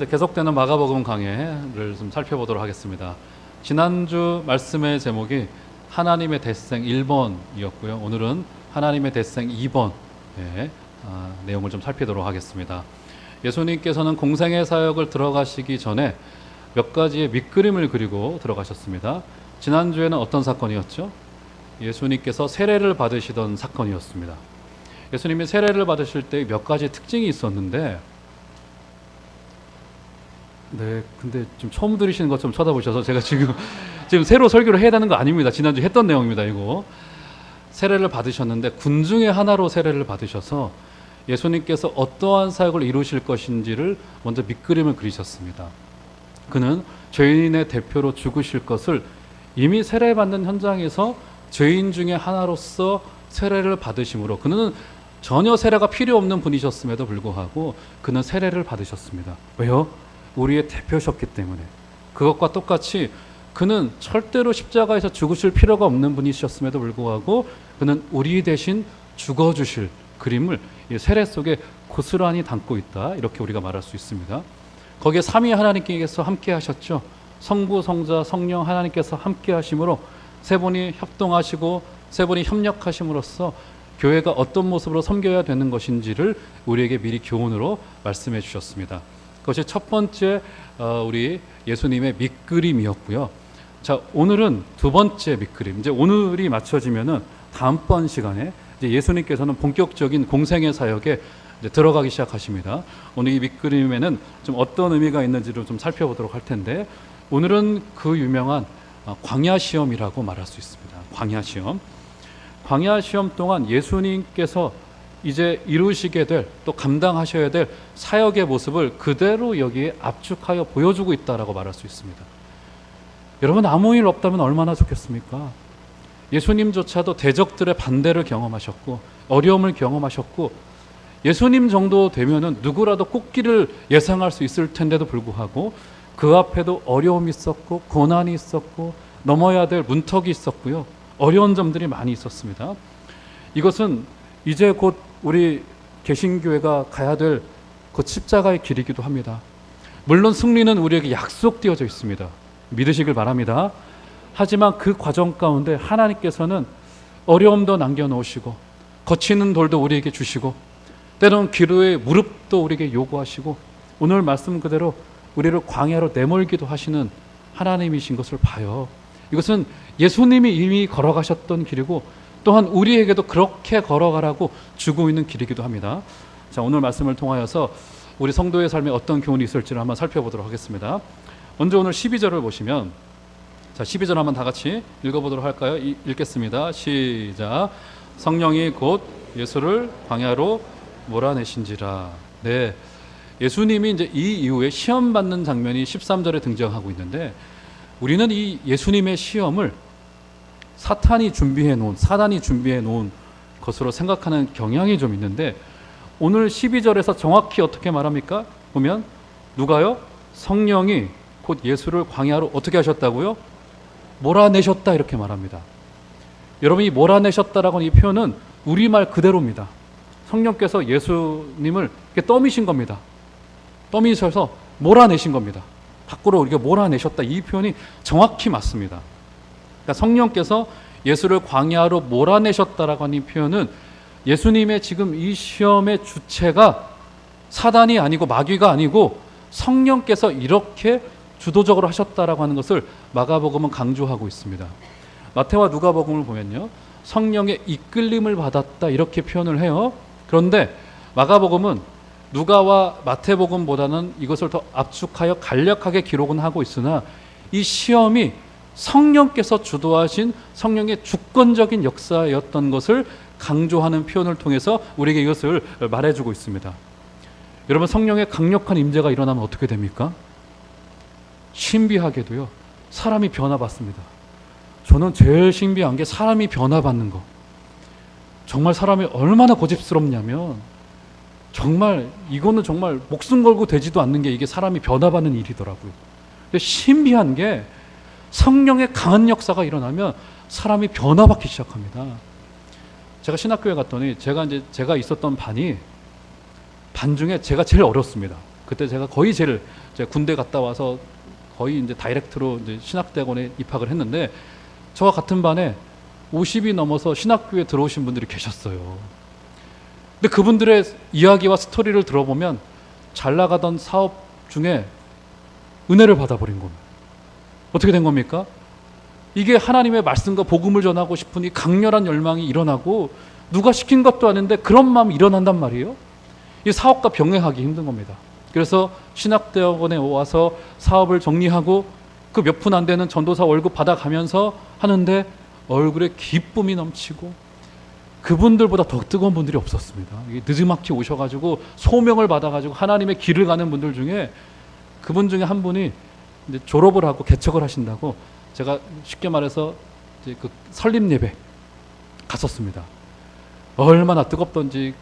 네, 계속되는 마가복음 강해를 좀 살펴보도록 하겠습니다. 지난주 말씀의 제목이 하나님의 대생 1번이었고요. 오늘은 하나님의 대생 2번의 내용을 좀 살피도록 하겠습니다. 예수님께서는 공생의 사역을 들어가시기 전에 몇 가지의 밑그림을 그리고 들어가셨습니다. 지난주에는 어떤 사건이었죠? 예수님께서 세례를 받으시던 사건이었습니다. 예수님이 세례를 받으실 때 몇 가지 특징이 있었는데, 네, 근데 좀 처음 들으시는 것처럼 쳐다보셔서 제가 지금 새로 설교를 해야 되는 거 아닙니다. 지난주 했던 내용입니다. 이거 세례를 받으셨는데 군중의 하나로 세례를 받으셔서 예수님께서 어떠한 사역을 이루실 것인지를 먼저 밑그림을 그리셨습니다. 그는 죄인의 대표로 죽으실 것을 이미 세례받는 현장에서 죄인 중에 하나로서 세례를 받으심으로, 그는 전혀 세례가 필요 없는 분이셨음에도 불구하고 그는 세례를 받으셨습니다. 왜요? 우리의 대표셨기 때문에. 그것과 똑같이 그는 절대로 십자가에서 죽으실 필요가 없는 분이셨음에도 불구하고 그는 우리 대신 죽어주실 그림을 이 세례 속에 고스란히 담고 있다, 이렇게 우리가 말할 수 있습니다. 거기에 삼위 하나님께서 함께 하셨죠. 성부, 성자, 성령 하나님께서 함께 하심으로 세 분이 협동하시고 세 분이 협력하심으로써 교회가 어떤 모습으로 섬겨야 되는 것인지를 우리에게 미리 교훈으로 말씀해 주셨습니다. 그것이 첫 번째 우리 예수님의 밑그림이었고요. 자, 오늘은 두 번째 밑그림. 이제 오늘이 맞춰지면은 다음번 시간에 이제 예수님께서는 본격적인 공생의 사역에 이제 들어가기 시작하십니다. 오늘 이 밑그림에는 좀 어떤 의미가 있는지를 좀 살펴보도록 할 텐데, 오늘은 그 유명한 광야 시험이라고 말할 수 있습니다. 광야 시험. 광야 시험 동안 예수님께서 이제 이루시게 될, 또 감당하셔야 될 사역의 모습을 그대로 여기에 압축하여 보여주고 있다라고 말할 수 있습니다. 여러분, 아무 일 없다면 얼마나 좋겠습니까? 예수님조차도 대적들의 반대를 경험하셨고 어려움을 경험하셨고, 예수님 정도 되면은 누구라도 꽃길을 예상할 수 있을 텐데도 불구하고 그 앞에도 어려움이 있었고 고난이 있었고 넘어야 될 문턱이 있었고요. 어려운 점들이 많이 있었습니다. 이것은 이제 곧 우리 개신교회가 가야 될 그 십자가의 길이기도 합니다. 물론 승리는 우리에게 약속되어져 있습니다. 믿으시길 바랍니다. 하지만 그 과정 가운데 하나님께서는 어려움도 남겨놓으시고 거치는 돌도 우리에게 주시고 때로는 기도의 무릎도 우리에게 요구하시고 오늘 말씀 그대로 우리를 광야로 내몰기도 하시는 하나님이신 것을 봐요. 이것은 예수님이 이미 걸어가셨던 길이고 또한 우리에게도 그렇게 걸어가라고 주고 있는 길이기도 합니다. 자, 오늘 말씀을 통하여서 우리 성도의 삶에 어떤 교훈이 있을지를 한번 살펴보도록 하겠습니다. 먼저 오늘 12절을 보시면, 자, 12절 한번 다 같이 읽어보도록 할까요? 읽겠습니다. 시작. 성령이 곧 예수를 광야로 몰아내신지라. 네, 예수님이 이제 이 이후에 시험 받는 장면이 13절에 등장하고 있는데, 우리는 이 예수님의 시험을 사단이 준비해 놓은 것으로 생각하는 경향이 좀 있는데, 오늘 12절에서 정확히 어떻게 말합니까? 보면 누가요? 성령이 곧 예수를 광야로 어떻게 하셨다고요? 몰아내셨다, 이렇게 말합니다. 여러분, 이 몰아내셨다라고 하는 이 표현은 우리말 그대로입니다. 성령께서 예수님을 이렇게 떠미신 겁니다. 떠미셔서 몰아내신 겁니다. 밖으로 이렇게 몰아내셨다, 이 표현이 정확히 맞습니다. 그러니까 성령께서 예수를 광야로 몰아내셨다라고 하는 이 표현은 예수님의 지금 이 시험의 주체가 사단이 아니고 마귀가 아니고 성령께서 이렇게 주도적으로 하셨다라고 하는 것을 마가복음은 강조하고 있습니다. 마태와 누가복음을 보면요, 성령의 이끌림을 받았다, 이렇게 표현을 해요. 그런데 마가복음은 누가와 마태복음보다는 이것을 더 압축하여 간략하게 기록은 하고 있으나 이 시험이 성령께서 주도하신 성령의 주권적인 역사였던 것을 강조하는 표현을 통해서 우리에게 이것을 말해주고 있습니다. 여러분, 성령의 강력한 임재가 일어나면 어떻게 됩니까? 신비하게도요, 사람이 변화받습니다. 저는 제일 신비한 게 사람이 변화받는 거. 정말 사람이 얼마나 고집스럽냐면, 정말 이거는 정말 목숨 걸고 되지도 않는 게 이게 사람이 변화받는 일이더라고요. 근데 신비한 게 성령의 강한 역사가 일어나면 사람이 변화받기 시작합니다. 제가 신학교에 갔더니 제가 있었던 반 중에 제가 제일 어렸습니다. 그때 제가 거의 제가 군대 갔다 와서 거의 이제 다이렉트로 이제 신학대학원에 입학을 했는데 저와 같은 반에 50이 넘어서 신학교에 들어오신 분들이 계셨어요. 근데 그분들의 이야기와 스토리를 들어보면 잘 나가던 사업 중에 은혜를 받아버린 겁니다. 어떻게 된 겁니까? 이게 하나님의 말씀과 복음을 전하고 싶은 이 강렬한 열망이 일어나고 누가 시킨 것도 아닌데 그런 마음이 일어난단 말이에요. 이 사업과 병행하기 힘든 겁니다. 그래서 신학대학원에 와서 사업을 정리하고 그 몇 푼 안 되는 전도사 월급 받아가면서 하는데 얼굴에 기쁨이 넘치고 그분들보다 더 뜨거운 분들이 없었습니다. 늦지막히 오셔가지고 소명을 받아가지고 하나님의 길을 가는 분들 중에 그분 중에 한 분이 이제 졸업을 하고 개척을 하신다고 제가 쉽게 말해서 이제 그 설립 예배 갔었습니다. 얼마나 뜨겁던지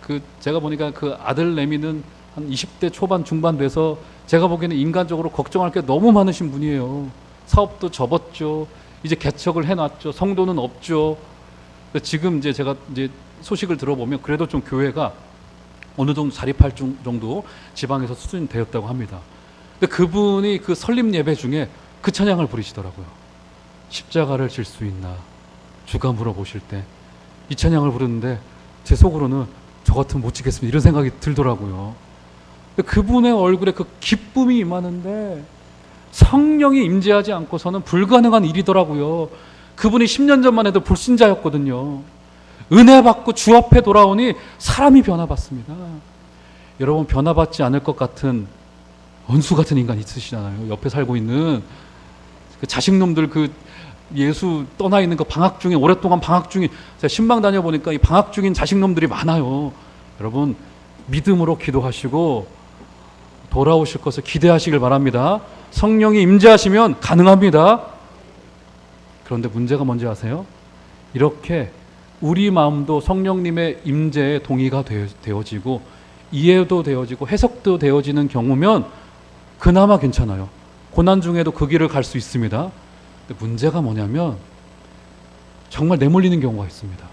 제가 보니까 그 아들 내미는 한 20대 초반 중반 돼서 제가 보기에는 인간적으로 걱정할 게 너무 많으신 분이에요. 사업도 접었죠. 이제 개척을 해놨죠. 성도는 없죠. 지금 이제 제가 이제 소식을 들어보면 그래도 좀 교회가 어느 정도 자립할 정도 지방에서 수준이 되었다고 합니다. 근데 그분이 그 설립 예배 중에 그 찬양을 부르시더라고요. 십자가를 질 수 있나 주가 물어보실 때 이 찬양을 부르는데 제 속으로는 저 같으면 못 지겠습니다 이런 생각이 들더라고요. 근데 그분의 얼굴에 그 기쁨이 임하는데 성령이 임재하지 않고서는 불가능한 일이더라고요. 그분이 10년 전만 해도 불신자였거든요. 은혜 받고 주 앞에 돌아오니 사람이 변화받습니다. 여러분 변화받지 않을 것 같은 원수 같은 인간 있으시잖아요. 옆에 살고 있는 그 자식놈들 예수 떠나 있는 그 방학 중에 오랫동안 방학 중에 제가 신방 다녀보니까 이 방학 중인 자식놈들이 많아요. 여러분 믿음으로 기도하시고 돌아오실 것을 기대하시길 바랍니다. 성령이 임재하시면 가능합니다. 그런데 문제가 뭔지 아세요? 이렇게 우리 마음도 성령님의 임재에 동의가 되어지고 이해도 되어지고 해석도 되어지는 경우면 그나마 괜찮아요. 고난 중에도 그 길을 갈 수 있습니다. 근데 문제가 뭐냐면 정말 내몰리는 경우가 있습니다.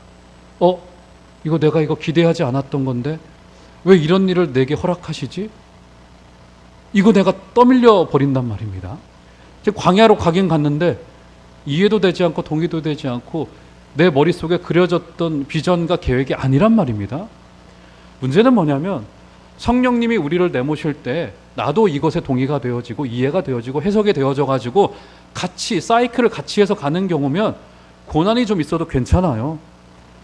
이거 내가 기대하지 않았던 건데 왜 이런 일을 내게 허락하시지? 이거 내가 떠밀려 버린단 말입니다. 광야로 가긴 갔는데 이해도 되지 않고 동의도 되지 않고 내 머릿속에 그려졌던 비전과 계획이 아니란 말입니다. 문제는 뭐냐면 성령님이 우리를 내모실 때 나도 이것에 동의가 되어지고 이해가 되어지고 해석이 되어져 가지고 같이 사이클을 같이 해서 가는 경우면 고난이 좀 있어도 괜찮아요.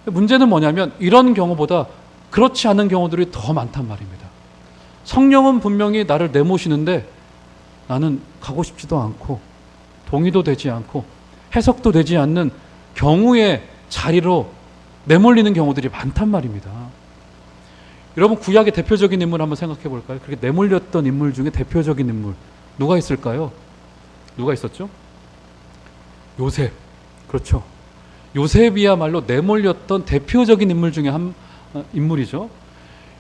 문제는 뭐냐면 이런 경우보다 그렇지 않은 경우들이 더 많단 말입니다. 성령은 분명히 나를 내모시는데 나는 가고 싶지도 않고 동의도 되지 않고 해석도 되지 않는 경우의 자리로 내몰리는 경우들이 많단 말입니다. 여러분 구약의 대표적인 인물 한번 생각해 볼까요? 그렇게 내몰렸던 인물 중에 대표적인 인물 누가 있을까요? 누가 있었죠? 요셉. 그렇죠. 요셉이야말로 내몰렸던 대표적인 인물 중에 한 인물이죠.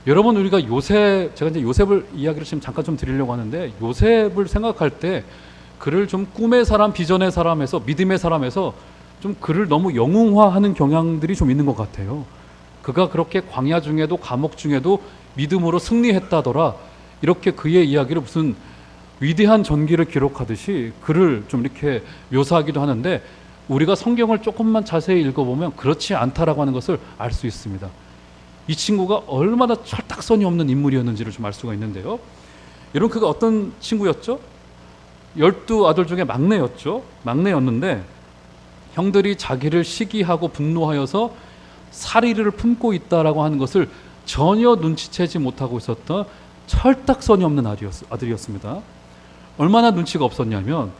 여러분 우리가 제가 이제 요셉을 이야기를 지금 잠깐 좀 드리려고 하는데 요셉을 생각할 때 그를 좀 꿈의 사람, 비전의 사람에서 믿음의 사람에서 좀 그를 너무 영웅화하는 경향들이 좀 있는 것 같아요. 그가 그렇게 광야 중에도 감옥 중에도 믿음으로 승리했다더라 이렇게 그의 이야기를 무슨 위대한 전기를 기록하듯이 그를 좀 이렇게 묘사하기도 하는데 우리가 성경을 조금만 자세히 읽어보면 그렇지 않다라고 하는 것을 알 수 있습니다. 이 친구가 얼마나 철딱선이 없는 인물이었는지를 좀 알 수가 있는데요. 여러분 그가 어떤 친구였죠? 12아들 중에 막내였죠. 막내였는데 형들이 자기를 시기하고 분노하여서 살의를 품고 있다라고 하는 것을 전혀 눈치채지 못하고 있었던 철딱선이 없는 아들이었습니다. 얼마나 눈치가 없었냐면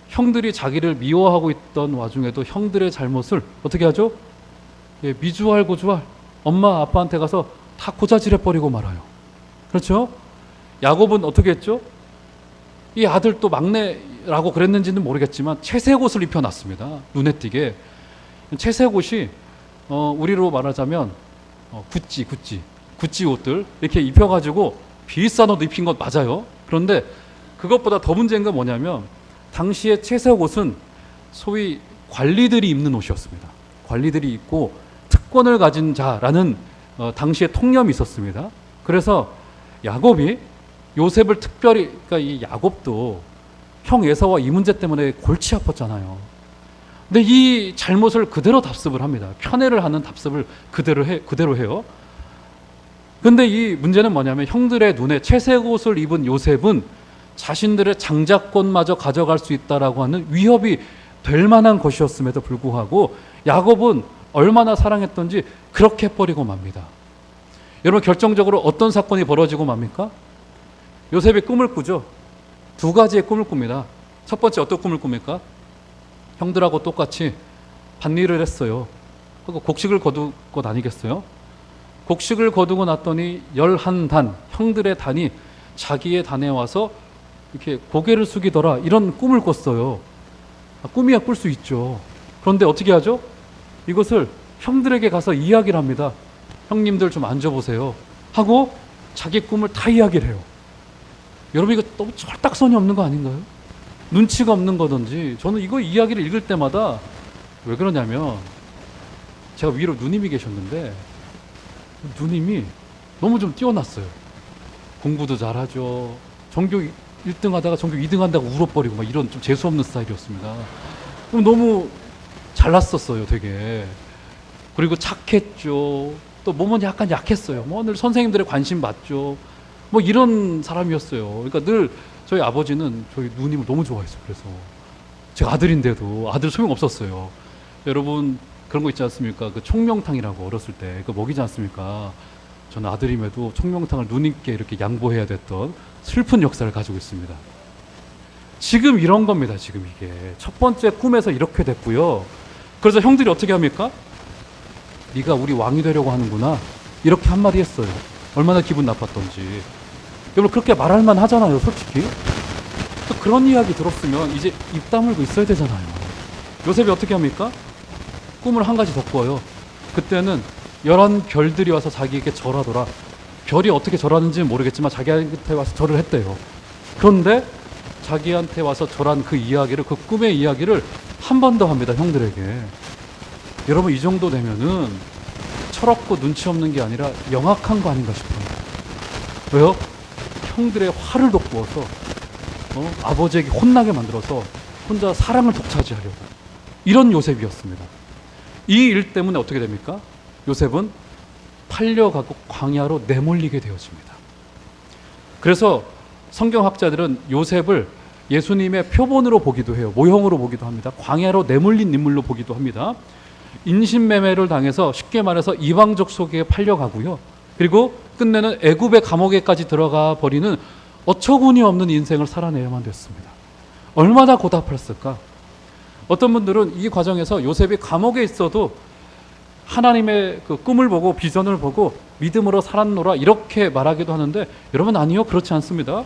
형들이 자기를 미워하고 있던 와중에도 형들의 잘못을 어떻게 하죠? 미주알 고주알 엄마 아빠한테 가서 다 고자질해버리고 말아요. 그렇죠? 야곱은 어떻게 했죠? 이 아들 또 막내라고 그랬는지는 모르겠지만 채색 옷을 입혀놨습니다. 눈에 띄게. 채색 옷이 우리로 말하자면 구찌 옷들 이렇게 입혀가지고 비싼 옷 입힌 것 맞아요. 그런데 그것보다 더 문제인 건 뭐냐면 당시에 채색 옷은 소위 관리들이 입는 옷이었습니다. 관리들이 입고 특권을 가진 자라는 당시에 통념이 있었습니다. 그래서 야곱이 요셉을 특별히, 그러니까 이 야곱도 형 에사와 이 문제 때문에 골치 아팠잖아요. 근데 이 잘못을 그대로 답습을 합니다. 편애를 하는 답습을 그대로 해요. 근데 이 문제는 뭐냐면 형들의 눈에 채색 옷을 입은 요셉은 자신들의 장자권마저 가져갈 수 있다라고 하는 위협이 될 만한 것이었음에도 불구하고 야곱은 얼마나 사랑했던지 그렇게 버리고 맙니다. 여러분, 결정적으로 어떤 사건이 벌어지고 맙니까? 요셉이 꿈을 꾸죠. 두 가지의 꿈을 꿉니다. 첫 번째, 어떤 꿈을 꿉니까? 형들하고 똑같이 밭일을 했어요. 그리고 곡식을 거둘 것 아니겠어요? 곡식을 거두고 났더니 11단, 형들의 단이 자기의 단에 와서 이렇게 고개를 숙이더라, 이런 꿈을 꿨어요. 꿈이야 꿀 수 있죠. 그런데 어떻게 하죠? 이것을 형들에게 가서 이야기를 합니다. 형님들 좀 앉아보세요 하고 자기 꿈을 다 이야기를 해요. 여러분, 이거 너무 철딱선이 없는 거 아닌가요? 눈치가 없는 거든지. 저는 이거 이야기를 읽을 때마다 왜 그러냐면, 제가 위로 누님이 계셨는데 누님이 너무 좀 뛰어났어요. 공부도 잘하죠. 전교 1등 하다가 전교 2등 한다고 울어버리고 막 이런 좀 재수없는 스타일이었습니다. 그럼 너무 잘났었어요, 되게. 그리고 착했죠. 또 몸은 약간 약했어요. 뭐 늘 선생님들의 관심 받죠. 뭐 이런 사람이었어요. 그러니까 늘 저희 아버지는 저희 누님을 너무 좋아했어요. 그래서 제가 아들인데도 아들 소용 없었어요. 여러분, 그런 거 있지 않습니까? 그 총명탕이라고 어렸을 때 그 먹이지 않습니까? 저는 아들임에도 총명탕을 누님께 이렇게 양보해야 됐던 슬픈 역사를 가지고 있습니다. 지금 이런 겁니다. 지금 이게 첫 번째 꿈에서 이렇게 됐고요. 그래서 형들이 어떻게 합니까? 네가 우리 왕이 되려고 하는구나, 이렇게 한마디 했어요. 얼마나 기분 나빴던지. 여러분, 그렇게 말할 만 하잖아요, 솔직히. 또 그런 이야기 들었으면 이제 입 다물고 있어야 되잖아요. 요셉이 어떻게 합니까? 꿈을 한 가지 더 꿔요. 그때는 11별들이 와서 자기에게 절하더라. 별이 어떻게 절하는지는 모르겠지만 자기한테 와서 절을 했대요. 그런데 자기한테 와서 절한 그 이야기를, 그 꿈의 이야기를 한 번 더 합니다, 형들에게. 여러분, 이 정도 되면은 철없고 눈치 없는 게 아니라 영악한 거 아닌가 싶어요. 왜요? 형들의 화를 돋구어서 아버지에게 혼나게 만들어서 혼자 사랑을 독차지하려고, 이런 요셉이었습니다. 이 일 때문에 어떻게 됩니까? 요셉은 팔려가고 광야로 내몰리게 되어집니다. 그래서 성경학자들은 요셉을 예수님의 표본으로 보기도 해요. 모형으로 보기도 합니다. 광야로 내몰린 인물로 보기도 합니다. 인신매매를 당해서 쉽게 말해서 이방족 속에 팔려가고요. 그리고 끝내는 애굽의 감옥에까지 들어가 버리는 어처구니 없는 인생을 살아내야만 됐습니다. 얼마나 고달팠을까? 어떤 분들은 이 과정에서 요셉이 감옥에 있어도 하나님의 그 꿈을 보고 비전을 보고 믿음으로 살았노라, 이렇게 말하기도 하는데, 여러분, 아니요, 그렇지 않습니다.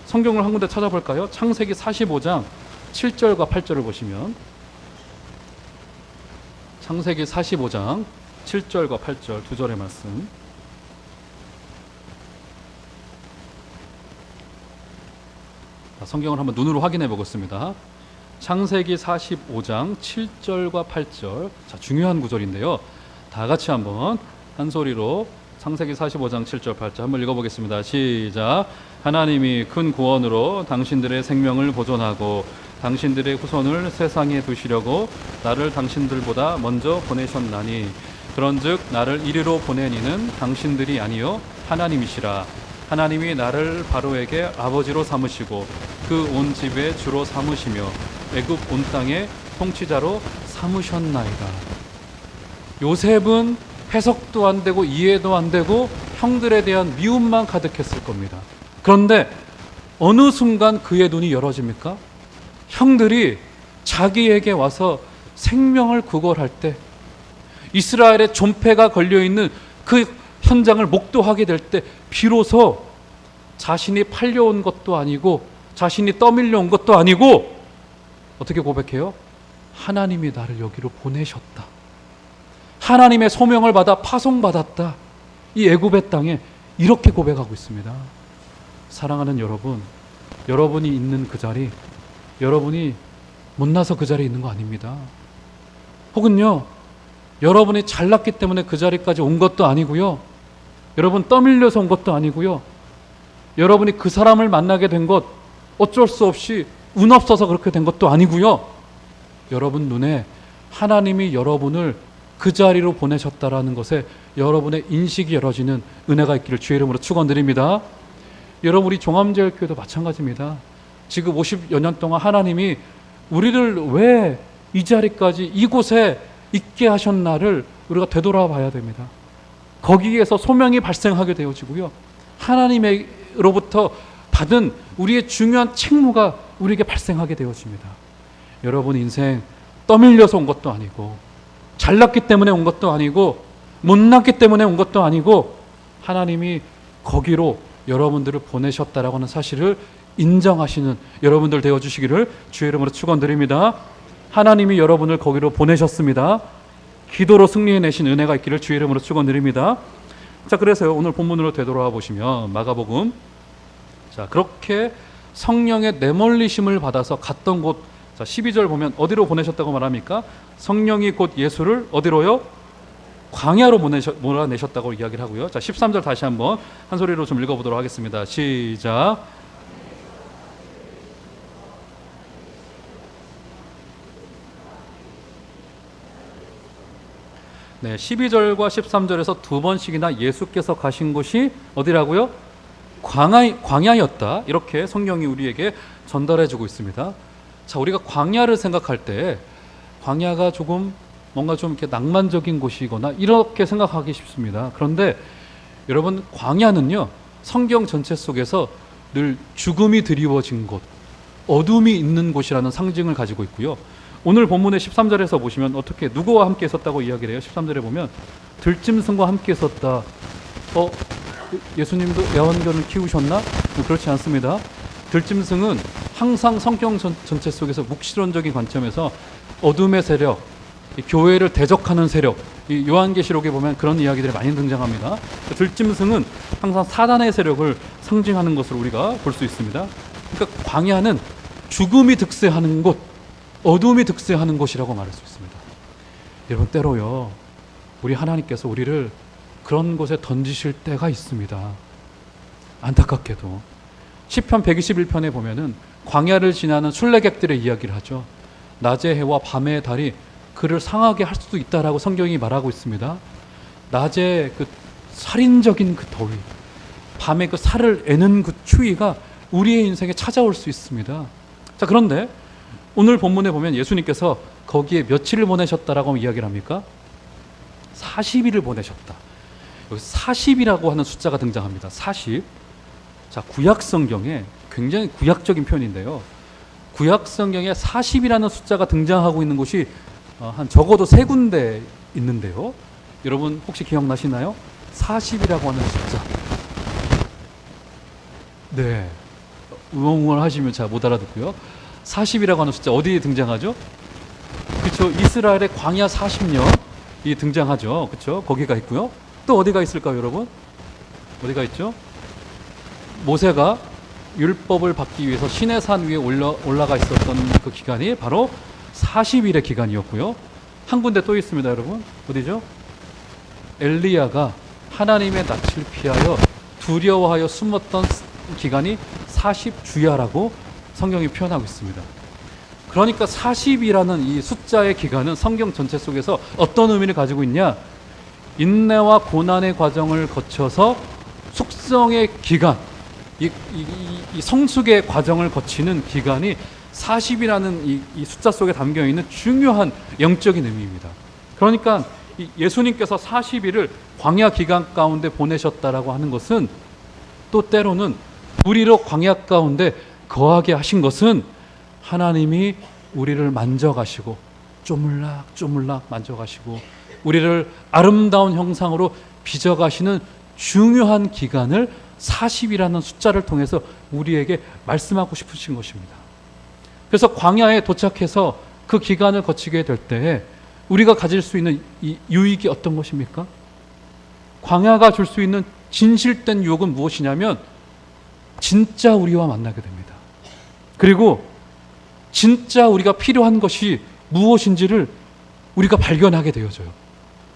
성경을 한 군데 찾아볼까요? 창세기 45장 7절과 8절을 보시면, 창세기 45장 7절과 8절 두 절의 말씀. 성경을 한번 눈으로 확인해 보겠습니다. 창세기 45장 7절과 8절. 자, 중요한 구절인데요. 다 같이 한번 한 소리로 창세기 45장 7절 8절 한번 읽어보겠습니다. 시작. 하나님이 큰 구원으로 당신들의 생명을 보존하고 당신들의 후손을 세상에 두시려고 나를 당신들보다 먼저 보내셨나니, 그런즉 나를 이리로 보낸 이는 당신들이 아니요 하나님이시라. 하나님이 나를 바로에게 아버지로 삼으시고 그 온 집의 주로 삼으시며 애굽 온 땅의 통치자로 삼으셨나이다. 요셉은 해석도 안 되고 이해도 안 되고 형들에 대한 미움만 가득했을 겁니다. 그런데 어느 순간 그의 눈이 열어집니까? 형들이 자기에게 와서 생명을 구걸할 때, 이스라엘의 존폐가 걸려있는 그 현장을 목도하게 될 때, 비로소 자신이 팔려온 것도 아니고 자신이 떠밀려온 것도 아니고 어떻게 고백해요? 하나님이 나를 여기로 보내셨다. 하나님의 소명을 받아 파송받았다. 이 애굽의 땅에 이렇게 고백하고 있습니다. 사랑하는 여러분, 여러분이 있는 그 자리, 여러분이 못나서 그 자리에 있는 거 아닙니다. 혹은요, 여러분이 잘났기 때문에 그 자리까지 온 것도 아니고요, 여러분 떠밀려서 온 것도 아니고요, 여러분이 그 사람을 만나게 된 것 어쩔 수 없이 운 없어서 그렇게 된 것도 아니고요. 여러분 눈에 하나님이 여러분을 그 자리로 보내셨다라는 것에 여러분의 인식이 열어지는 은혜가 있기를 주의 이름으로 축원드립니다. 여러분 우리 종암제일교회도 마찬가지입니다. 지금 50여 년 동안 하나님이 우리를 왜 이 자리까지 이곳에 있게 하셨나를 우리가 되돌아봐야 됩니다. 거기에서 소명이 발생하게 되어지고요. 하나님으로부터 받은 우리의 중요한 책무가 우리에게 발생하게 되어집니다. 여러분 인생 떠밀려서 온 것도 아니고 잘났기 때문에 온 것도 아니고 못났기 때문에 온 것도 아니고 하나님이 거기로 여러분들을 보내셨다라고 하는 사실을 인정하시는 여러분들 되어주시기를 주의 이름으로 축원드립니다. 하나님이 여러분을 거기로 보내셨습니다. 기도로 승리해내신 은혜가 있기를 주의 이름으로 축원드립니다. 자, 그래서 오늘 본문으로 되돌아와 보시면 마가복음, 자 그렇게 성령의 내몰리심을 받아서 갔던 곳, 자 12절 보면 어디로 보내셨다고 말합니까? 성령이 곧 예수를 어디로요? 광야로 몰아내셨다고 이야기를 하고요. 자 13절 다시 한번 한 소리로 좀 읽어보도록 하겠습니다. 시작. 네, 12절과 13절에서 두 번씩이나 예수께서 가신 곳이 어디라고요? 광야였다. 이렇게 성경이 우리에게 전달해주고 있습니다. 자, 우리가 광야를 생각할 때 광야가 조금 뭔가 좀 이렇게 낭만적인 곳이거나 이렇게 생각하기 쉽습니다. 그런데 여러분 광야는요 성경 전체 속에서 늘 죽음이 드리워진 곳, 어둠이 있는 곳이라는 상징을 가지고 있고요. 오늘 본문의 13절에서 보시면 어떻게 누구와 함께 있었다고 이야기를 해요? 13절에 보면 들짐승과 함께 있었다. 예수님도 애완견을 키우셨나? 그렇지 않습니다. 들짐승은 항상 성경 전체 속에서 묵시론적인 관점에서 어둠의 세력, 교회를 대적하는 세력, 이 요한계시록에 보면 그런 이야기들이 많이 등장합니다. 들짐승은 항상 사단의 세력을 상징하는 것으로 우리가 볼 수 있습니다. 그러니까 광야는 죽음이 득세하는 곳, 어둠이 득세하는 곳이라고 말할 수 있습니다. 여러분 때로요 우리 하나님께서 우리를 그런 곳에 던지실 때가 있습니다. 안타깝게도 시편 121편에 보면은 광야를 지나는 순례객들의 이야기를 하죠. 낮의 해와 밤의 달이 그를 상하게 할 수도 있다라고 성경이 말하고 있습니다. 낮에 그 살인적인 그 더위, 밤에 그 살을 애는 그 추위가 우리의 인생에 찾아올 수 있습니다. 자, 그런데 오늘 본문에 보면 예수님께서 거기에 며칠을 보내셨다라고 이야기를 합니까? 40일을 보내셨다. 여기 40이라고 하는 숫자가 등장합니다. 40. 자, 구약 성경에 굉장히 구약적인 표현인데요. 구약 성경에 40이라는 숫자가 등장하고 있는 곳이 한 적어도 3군데 있는데요. 여러분 혹시 기억나시나요? 40이라고 하는 숫자. 네. 우엉우엉 하시면 잘 못 알아듣고요. 40이라고 하는 숫자 어디에 등장하죠? 그렇죠. 이스라엘의 광야 40년이 등장하죠. 그렇죠. 거기가 있고요. 또 어디가 있을까요, 여러분? 어디가 있죠? 모세가 율법을 받기 위해서 시내산 위에 올라가 있었던 그 기간이 바로 40일의 기간이었고요. 한 군데 또 있습니다, 여러분. 어디죠? 엘리야가 하나님의 낯을 피하여 두려워하여 숨었던 기간이 40주야라고 성경이 표현하고 있습니다. 그러니까 40이라는 이 숫자의 기간은 성경 전체 속에서 어떤 의미를 가지고 있냐? 인내와 고난의 과정을 거쳐서 숙성의 기간, 이 성숙의 과정을 거치는 기간이 40이라는 이 숫자 속에 담겨있는 중요한 영적인 의미입니다. 그러니까 예수님께서 40일을 광야 기간 가운데 보내셨다라고 하는 것은 또 때로는 우리로 광야 가운데 거하게 하신 것은 하나님이 우리를 만져가시고 쪼물락 만져가시고 우리를 아름다운 형상으로 빚어가시는 중요한 기간을 40이라는 숫자를 통해서 우리에게 말씀하고 싶으신 것입니다. 그래서 광야에 도착해서 그 기간을 거치게 될 때에 우리가 가질 수 있는 이 유익이 어떤 것입니까? 광야가 줄 수 있는 진실된 유혹은 무엇이냐면 진짜 우리와 만나게 됩니다. 그리고 진짜 우리가 필요한 것이 무엇인지를 우리가 발견하게 되어져요.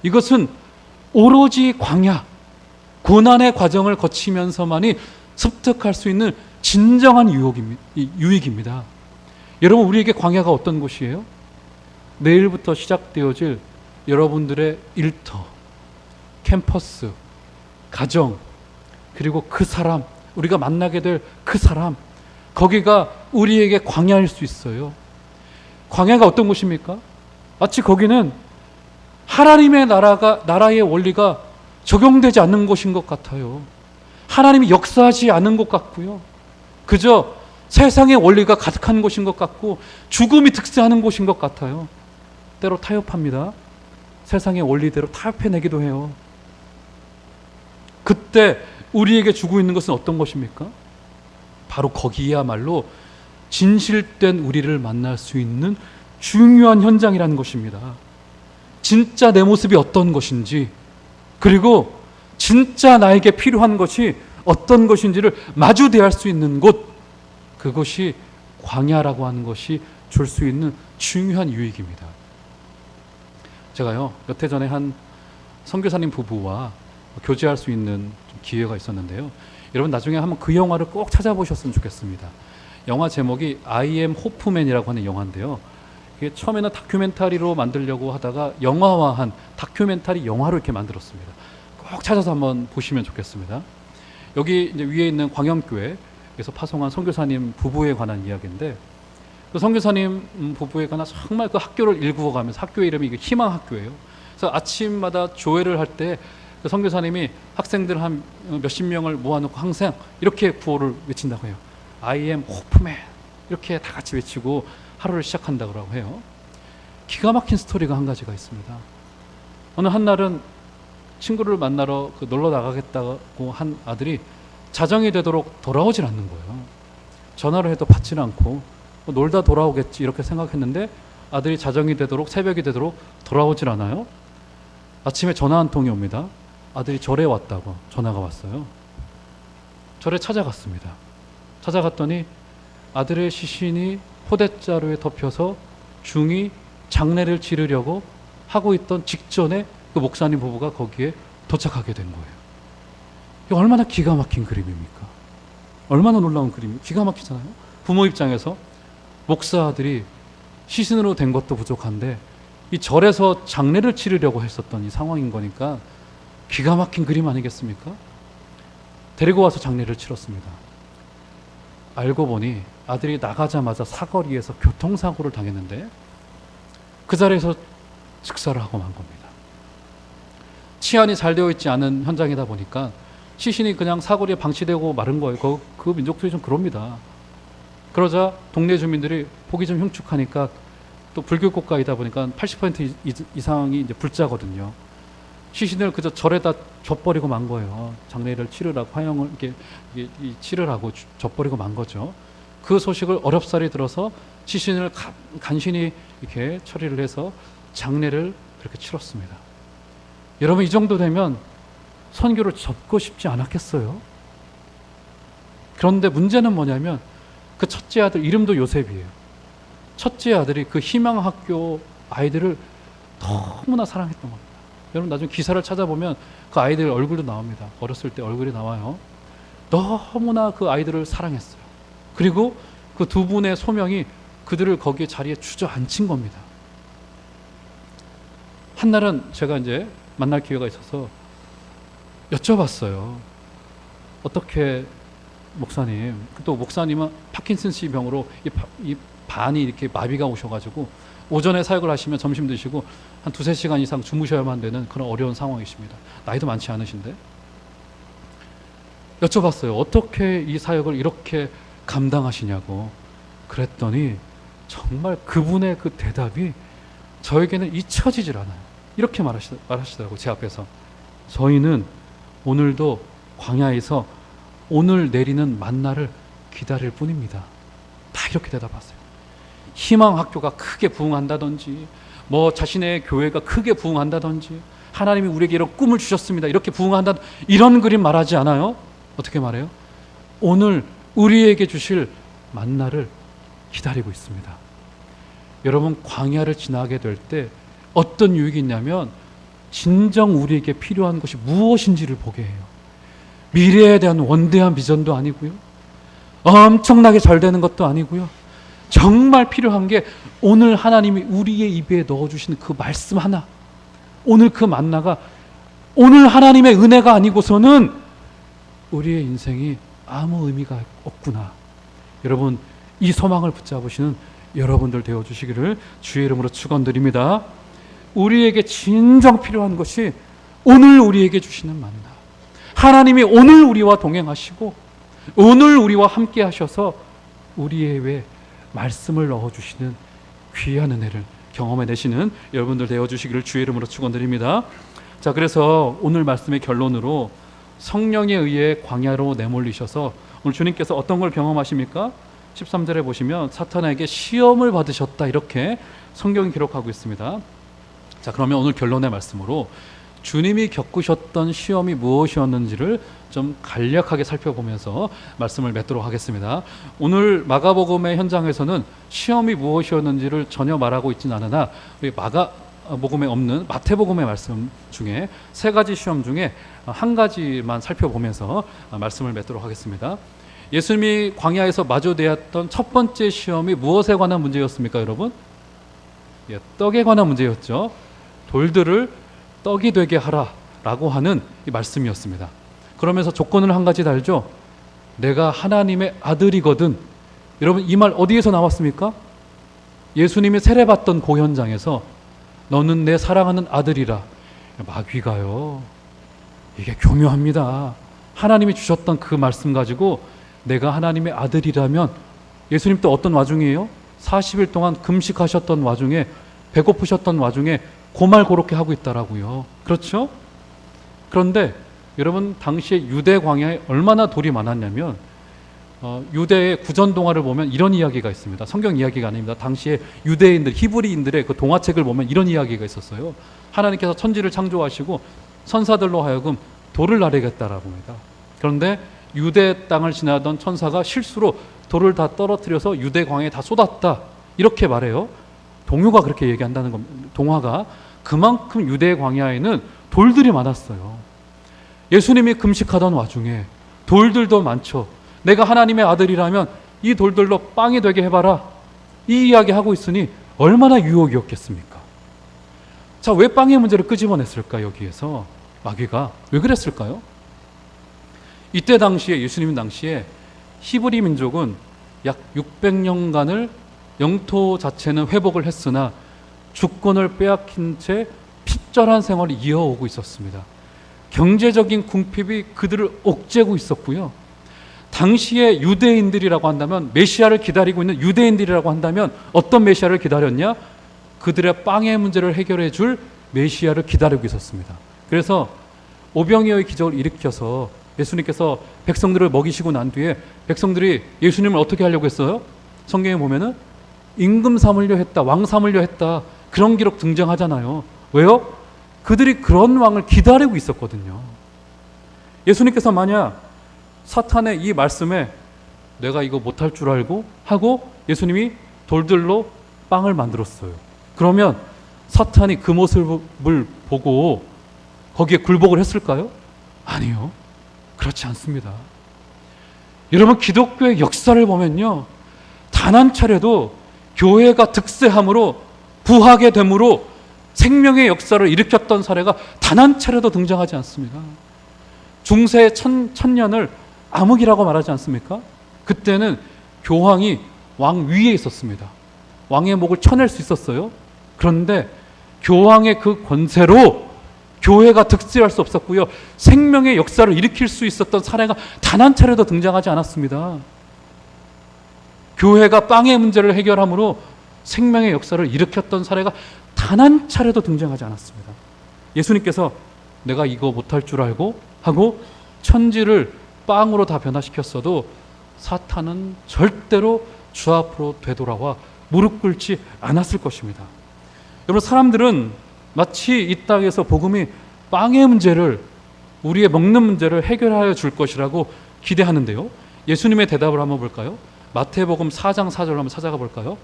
이것은 오로지 광야, 고난의 과정을 거치면서만이 습득할 수 있는 진정한 유익입니다. 여러분, 우리에게 광야가 어떤 곳이에요? 내일부터 시작되어질 여러분들의 일터, 캠퍼스, 가정, 그리고 그 사람, 우리가 만나게 될 그 사람, 거기가 우리에게 광야일 수 있어요. 광야가 어떤 곳입니까? 마치 거기는 하나님의 나라의 원리가 적용되지 않는 곳인 것 같아요. 하나님이 역사하지 않은 것 같고요. 그저 세상의 원리가 가득한 곳인 것 같고 죽음이 득세하는 곳인 것 같아요. 때로 타협합니다. 세상의 원리대로 타협해내기도 해요. 그때 우리에게 주고 있는 것은 어떤 것입니까? 바로 거기야말로 진실된 우리를 만날 수 있는 중요한 현장이라는 것입니다. 진짜 내 모습이 어떤 것인지, 그리고 진짜 나에게 필요한 것이 어떤 것인지를 마주 대할 수 있는 곳, 그것이 광야라고 하는 것이 줄 수 있는 중요한 유익입니다. 제가요, 몇 해 전에 한 선교사님 부부와 교제할 수 있는 기회가 있었는데요. 여러분, 나중에 한번 그 영화를 꼭 찾아보셨으면 좋겠습니다. 영화 제목이 I am 호프맨이라고 하는 영화인데요. 이게 처음에는 다큐멘터리로 만들려고 하다가 영화화한 다큐멘터리 영화로 이렇게 만들었습니다. 꼭 찾아서 한번 보시면 좋겠습니다. 여기 이제 위에 있는 광영교회에서 파송한 선교사님 부부에 관한 이야기인데, 그 선교사님 부부에 관한 정말 그 학교를 일구어가면서, 학교 이름이 이게 희망학교예요. 그래서 아침마다 조회를 할 때 그 선교사님이 학생들 한 몇십 명을 모아놓고 항상 이렇게 구호를 외친다고 해요. I am hopeman. 이렇게 다 같이 외치고 하루를 시작한다고 해요. 기가 막힌 스토리가 한 가지가 있습니다. 어느 한날은 친구를 만나러 놀러 나가겠다고 한 아들이 자정이 되도록 돌아오질 않는 거예요. 전화를 해도 받지는 않고 놀다 돌아오겠지 이렇게 생각했는데 아들이 자정이 되도록, 새벽이 되도록 돌아오질 않아요. 아침에 전화 한 통이 옵니다. 아들이 절에 왔다고 전화가 왔어요. 절에 찾아갔습니다. 찾아갔더니 아들의 시신이 포대자루에 덮여서 중이 장례를 치르려고 하고 있던 직전에 그 목사님 부부가 거기에 도착하게 된 거예요. 이게 얼마나 기가 막힌 그림입니까? 얼마나 놀라운 그림이, 기가 막히잖아요. 부모 입장에서 목사 아들이 시신으로 된 것도 부족한데 이 절에서 장례를 치르려고 했었던 이 상황인 거니까 기가 막힌 그림 아니겠습니까? 데리고 와서 장례를 치렀습니다. 알고 보니 아들이 나가자마자 사거리에서 교통사고를 당했는데 그 자리에서 즉사를 하고 만 겁니다. 치안이 잘 되어 있지 않은 현장이다 보니까 시신이 그냥 사거리에 방치되고 마른 거예요. 그 민족들이 좀 그럽니다. 그러자 동네 주민들이 보기 좀 흉측하니까, 또 불교 국가이다 보니까 80% 이상이 이제 불자거든요. 시신을 그저 절에다 져버리고 만 거예요. 장례를 치르라고, 화형을 이렇게 치르라고 져버리고 만 거죠. 그 소식을 어렵사리 들어서 시신을 간신히 이렇게 처리를 해서 장례를 그렇게 치렀습니다. 여러분, 이 정도 되면 선교를 접고 싶지 않았겠어요? 그런데 문제는 뭐냐면 그 첫째 아들, 이름도 요셉이에요. 첫째 아들이 그 희망학교 아이들을 너무나 사랑했던 겁니다. 여러분, 나중에 기사를 찾아보면 그 아이들 얼굴도 나옵니다. 어렸을 때 얼굴이 나와요. 너무나 그 아이들을 사랑했어요. 그리고 그 두 분의 소명이 그들을 거기에 자리에 주저앉힌 겁니다. 한날은 제가 이제 만날 기회가 있어서 여쭤봤어요. 어떻게 목사님, 또 목사님은 파킨슨씨 병으로 이 반이 이렇게 마비가 오셔가지고 오전에 사역을 하시면 점심 드시고 한 2-3시간 이상 주무셔야만 되는 그런 어려운 상황이십니다. 나이도 많지 않으신데. 여쭤봤어요. 어떻게 이 사역을 이렇게 감당하시냐고. 그랬더니 정말 그분의 그 대답이 저에게는 잊혀지질 않아요. 이렇게 말하시더라고요. 제 앞에서. 저희는 오늘도 광야에서 오늘 내리는 만나를 기다릴 뿐입니다. 다 이렇게 대답하세요. 희망학교가 크게 부흥한다든지, 뭐 자신의 교회가 크게 부흥한다든지, 하나님이 우리에게 이런 꿈을 주셨습니다, 이렇게 부흥한다, 이런 그림 말하지 않아요. 어떻게 말해요? 오늘 우리에게 주실 만나를 기다리고 있습니다. 여러분, 광야를 지나게 될 때 어떤 유익이 있냐면 진정 우리에게 필요한 것이 무엇인지를 보게 해요. 미래에 대한 원대한 비전도 아니고요. 엄청나게 잘 되는 것도 아니고요. 정말 필요한 게 오늘 하나님이 우리의 입에 넣어주시는 그 말씀 하나, 오늘 그 만나가 오늘 하나님의 은혜가 아니고서는 우리의 인생이 아무 의미가 없구나. 여러분, 이 소망을 붙잡으시는 여러분들 되어주시기를 주의 이름으로 축원드립니다. 우리에게 진정 필요한 것이 오늘 우리에게 주시는 만나, 하나님이 오늘 우리와 동행하시고 오늘 우리와 함께 하셔서 우리의 입에 말씀을 넣어주시는 귀한 은혜를 경험해내시는 여러분들 되어주시기를 주의 이름으로 축원드립니다. 자, 그래서 오늘 말씀의 결론으로 성령에 의해 광야로 내몰리셔서 오늘 주님께서 어떤 걸 경험하십니까? 13절에 보시면 사탄에게 시험을 받으셨다, 이렇게 성경이 기록하고 있습니다. 자, 그러면 오늘 결론의 말씀으로 주님이 겪으셨던 시험이 무엇이었는지를 좀 간략하게 살펴보면서 말씀을 맺도록 하겠습니다. 오늘 마가복음의 현장에서는 시험이 무엇이었는지를 전혀 말하고 있지는 않으나 우리 마가복음에 없는 마태복음의 말씀 중에 세 가지 시험 중에 한 가지만 살펴보면서 말씀을 맺도록 하겠습니다. 예수님이 광야에서 마주대었던 첫 번째 시험이 무엇에 관한 문제였습니까, 여러분? 예, 떡에 관한 문제였죠. 돌들을 떡이 되게 하라라고 하는 이 말씀이었습니다. 그러면서 조건을 한 가지 달죠. 내가 하나님의 아들이거든. 여러분, 이 말 어디에서 나왔습니까? 예수님이 세례받던 그 현장에서 너는 내 사랑하는 아들이라. 마귀가요, 이게 교묘합니다. 하나님이 주셨던 그 말씀 가지고 내가 하나님의 아들이라면, 예수님 또 어떤 와중이에요? 40일 동안 금식하셨던 와중에, 배고프셨던 와중에 그 말 그렇게 하고 있다라고요. 그렇죠? 그런데 여러분, 당시에 유대 광야에 얼마나 돌이 많았냐면 유대의 구전 동화를 보면 이런 이야기가 있습니다. 성경 이야기가 아닙니다. 당시에 유대인들, 히브리인들의 그 동화책을 보면 이런 이야기가 있었어요. 하나님께서 천지를 창조하시고 천사들로 하여금 돌을 나르겠다라고 합니다. 그런데 유대 땅을 지나던 천사가 실수로 돌을 다 떨어뜨려서 유대 광야에 다 쏟았다, 이렇게 말해요. 동요가 그렇게 얘기한다는 겁니다. 동화가. 그만큼 유대 광야에는 돌들이 많았어요. 예수님이 금식하던 와중에 돌들도 많죠. 내가 하나님의 아들이라면 이 돌들로 빵이 되게 해봐라, 이 이야기 하고 있으니 얼마나 유혹이었겠습니까? 자, 왜 빵의 문제를 끄집어냈을까? 여기에서 마귀가 왜 그랬을까요? 이때 당시에, 예수님 당시에 히브리 민족은 약 600년간을 영토 자체는 회복을 했으나 주권을 빼앗긴 채 핍절한 생활을 이어오고 있었습니다. 경제적인 궁핍이 그들을 옥죄고 있었고요. 당시에 유대인들이라고 한다면, 메시아를 기다리고 있는 유대인들이라고 한다면 어떤 메시아를 기다렸냐? 그들의 빵의 문제를 해결해 줄 메시아를 기다리고 있었습니다. 그래서 오병이어의 기적을 일으켜서 예수님께서 백성들을 먹이시고 난 뒤에 백성들이 예수님을 어떻게 하려고 했어요? 성경에 보면은 임금 삼으려 했다, 왕 삼으려 했다, 그런 기록 등장하잖아요. 왜요? 그들이 그런 왕을 기다리고 있었거든요. 예수님께서 만약 사탄의 이 말씀에 내가 이거 못할 줄 알고 하고 예수님이 돌들로 빵을 만들었어요. 그러면 사탄이 그 모습을 보고 거기에 굴복을 했을까요? 아니요. 그렇지 않습니다. 여러분, 기독교의 역사를 보면요, 단 한 차례도 교회가 득세함으로, 부하게 됨으로 생명의 역사를 일으켰던 사례가 단 한 차례도 등장하지 않습니다. 중세 천년을 암흑이라고 말하지 않습니까? 그때는 교황이 왕 위에 있었습니다. 왕의 목을 쳐낼 수 있었어요. 그런데 교황의 그 권세로 교회가 득세할 수 없었고요, 생명의 역사를 일으킬 수 있었던 사례가 단 한 차례도 등장하지 않았습니다. 교회가 빵의 문제를 해결함으로 생명의 역사를 일으켰던 사례가 단 한 차례도 등장하지 않았습니다. 예수님께서 내가 이거 못할 줄 알고 하고 천지를 빵으로 다 변화시켰어도 사탄은 절대로 주 앞으로 되돌아와 무릎 꿇지 않았을 것입니다. 여러분, 사람들은 마치 이 땅에서 복음이 빵의 문제를, 우리의 먹는 문제를 해결하여 줄 것이라고 기대하는데요, 예수님의 대답을 한번 볼까요? 마태복음 4장 4절로 한번 찾아가 볼까요?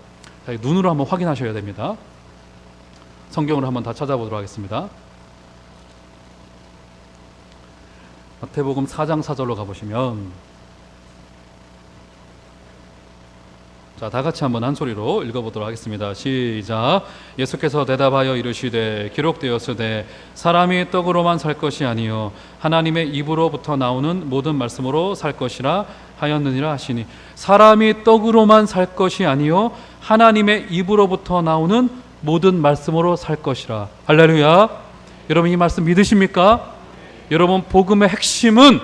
눈으로 한번 확인하셔야 됩니다. 성경으로 한번 다 찾아보도록 하겠습니다. 마태복음 4장 4절로 가보시면, 자, 다 같이 한번 한 소리로 읽어보도록 하겠습니다. 시작. 예수께서 대답하여 이르시되 기록되었으되 사람이 떡으로만 살 것이 아니요 하나님의 입으로부터 나오는 모든 말씀으로 살 것이라 하였느니라 하시니, 사람이 떡으로만 살 것이 아니요 하나님의 입으로부터 나오는 모든 말씀으로 살 것이라. 할렐루야. 여러분, 이 말씀 믿으십니까? 여러분, 복음의 핵심은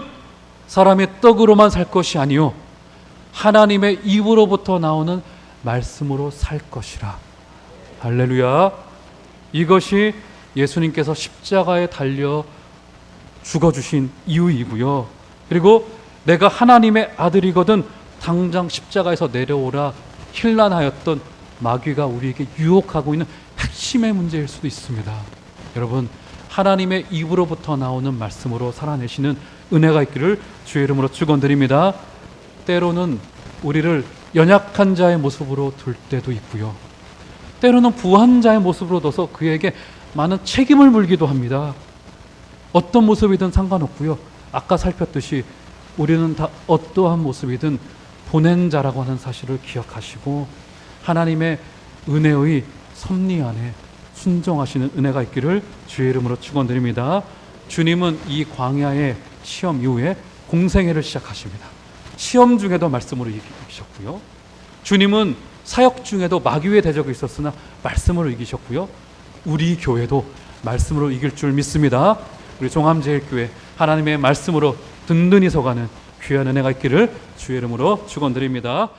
사람이 떡으로만 살 것이 아니요 하나님의 입으로부터 나오는 말씀으로 살 것이라. 할렐루야. 이것이 예수님께서 십자가에 달려 죽어주신 이유이고요. 그리고 내가 하나님의 아들이거든 당장 십자가에서 내려오라 힐난하였던 마귀가 우리에게 유혹하고 있는 핵심의 문제일 수도 있습니다. 여러분, 하나님의 입으로부터 나오는 말씀으로 살아내시는 은혜가 있기를 주의 이름으로 축원드립니다. 때로는 우리를 연약한 자의 모습으로 둘 때도 있고요, 때로는 부한 자의 모습으로 둬서 그에게 많은 책임을 물기도 합니다. 어떤 모습이든 상관없고요, 아까 살폈듯이 우리는 다 어떠한 모습이든 보낸 자라고 하는 사실을 기억하시고 하나님의 은혜의 섭리 안에 순종하시는 은혜가 있기를 주의 이름으로 축원드립니다. 주님은 이 광야의 시험 이후에 공생애를 시작하십니다. 시험 중에도 말씀으로 이기셨고요, 주님은 사역 중에도 마귀의 대적이 있었으나 말씀으로 이기셨고요, 우리 교회도 말씀으로 이길 줄 믿습니다. 우리 종암제일교회 하나님의 말씀으로 든든히 서가는 귀한 은혜가 있기를 주의 이름으로 축원드립니다.